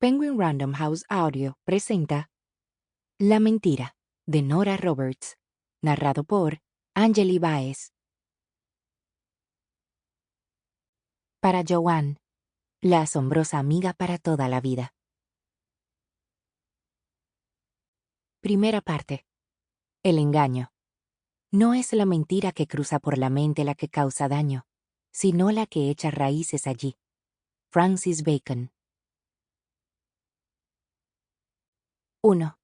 Penguin Random House Audio presenta La mentira, de Nora Roberts, narrado por Angeli Baez. Para Joanne, la asombrosa amiga para toda la vida. Primera parte. El engaño. No es la mentira que cruza por la mente la que causa daño, sino la que echa raíces allí. Francis Bacon. 1.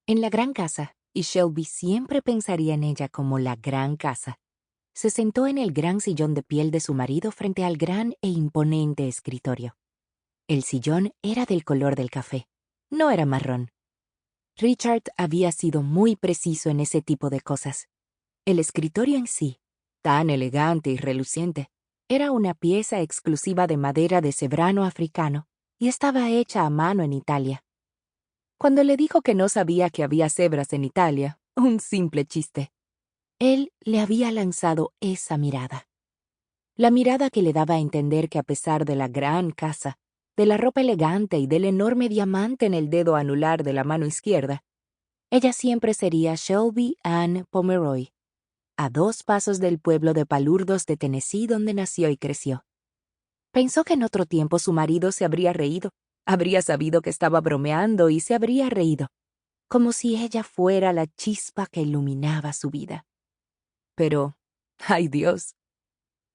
En la gran casa, y Shelby siempre pensaría en ella como la gran casa, se sentó en el gran sillón de piel de su marido frente al gran e imponente escritorio. El sillón era del color del café, no era marrón. Richard había sido muy preciso en ese tipo de cosas. El escritorio en sí, tan elegante y reluciente, era una pieza exclusiva de madera de cebrano africano y estaba hecha a mano en Italia. Cuando le dijo que no sabía que había cebras en Italia, un simple chiste, él le había lanzado esa mirada. La mirada que le daba a entender que a pesar de la gran casa, de la ropa elegante y del enorme diamante en el dedo anular de la mano izquierda, ella siempre sería Shelby Ann Pomeroy, a 2 pasos del pueblo de Palurdos de Tennessee donde nació y creció. Pensó que en otro tiempo su marido se habría reído, habría sabido que estaba bromeando y se habría reído, como si ella fuera la chispa que iluminaba su vida. Pero, ¡ay Dios!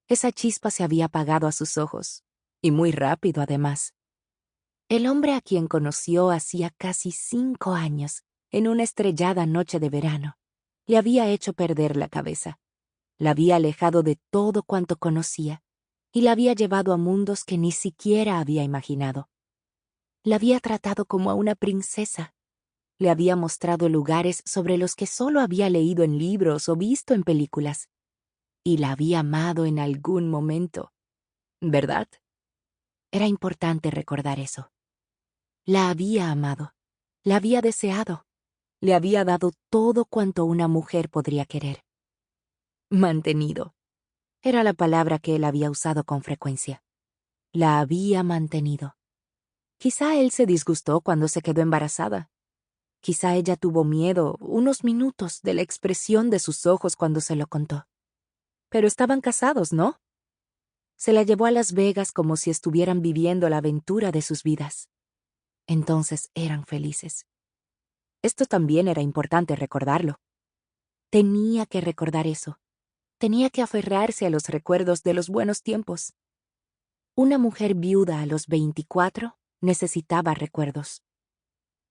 Esa chispa se había apagado a sus ojos, y muy rápido además. El hombre a quien conoció hacía casi 5 años, en una estrellada noche de verano, le había hecho perder la cabeza. La había alejado de todo cuanto conocía, y la había llevado a mundos que ni siquiera había imaginado. La había tratado como a una princesa. Le había mostrado lugares sobre los que solo había leído en libros o visto en películas. Y la había amado en algún momento, ¿verdad? Era importante recordar eso. La había amado, la había deseado, le había dado todo cuanto una mujer podría querer. Mantenido. Era la palabra que él había usado con frecuencia. La había mantenido. Quizá él se disgustó cuando se quedó embarazada. Quizá ella tuvo miedo, unos minutos, de la expresión de sus ojos cuando se lo contó. Pero estaban casados, ¿no? Se la llevó a Las Vegas como si estuvieran viviendo la aventura de sus vidas. Entonces eran felices. Esto también era importante recordarlo. Tenía que recordar eso. Tenía que aferrarse a los recuerdos de los buenos tiempos. Una mujer viuda a los 24 necesitaba recuerdos.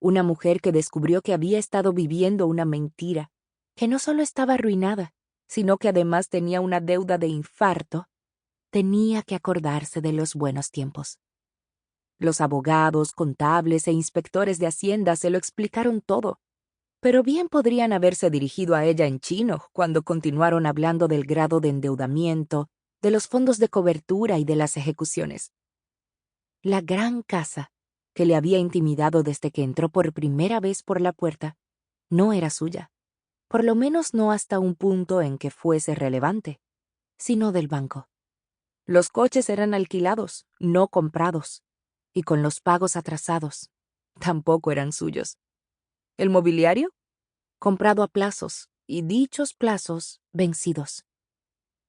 Una mujer que descubrió que había estado viviendo una mentira, que no solo estaba arruinada, sino que además tenía una deuda de infarto, tenía que acordarse de los buenos tiempos. Los abogados, contables e inspectores de Hacienda se lo explicaron todo, pero bien podrían haberse dirigido a ella en chino cuando continuaron hablando del grado de endeudamiento, de los fondos de cobertura y de las ejecuciones. La gran casa, que le había intimidado desde que entró por primera vez por la puerta, no era suya, por lo menos no hasta un punto en que fuese relevante, sino del banco. Los coches eran alquilados, no comprados, y con los pagos atrasados, tampoco eran suyos. ¿El mobiliario? Comprado a plazos, y dichos plazos vencidos.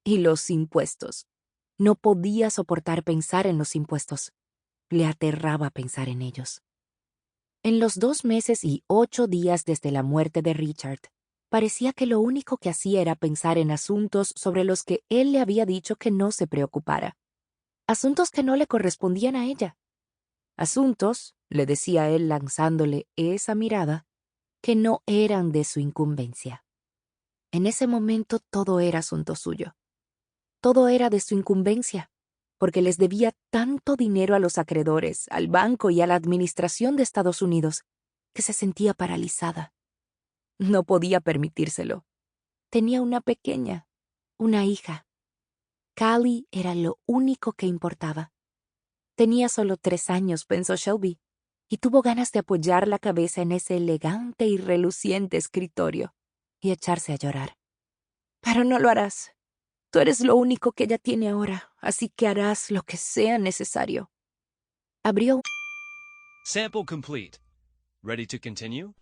Y los impuestos. No podía soportar pensar en los impuestos. Le aterraba pensar en ellos. En los 2 meses y 8 días desde la muerte de Richard, parecía que lo único que hacía era pensar en asuntos sobre los que él le había dicho que no se preocupara. Asuntos que no le correspondían a ella. Asuntos, le decía él lanzándole esa mirada, que no eran de su incumbencia. En ese momento todo era asunto suyo. Todo era de su incumbencia, porque les debía tanto dinero a los acreedores, al banco y a la administración de Estados Unidos, que se sentía paralizada. No podía permitírselo. Tenía una pequeña, una hija. Callie era lo único que importaba. Tenía solo 3 años, pensó Shelby, y tuvo ganas de apoyar la cabeza en ese elegante y reluciente escritorio y echarse a llorar. Pero no lo harás. Tú eres lo único que ella tiene ahora, así que harás lo que sea necesario. Abrió Sample complete. Ready to continue?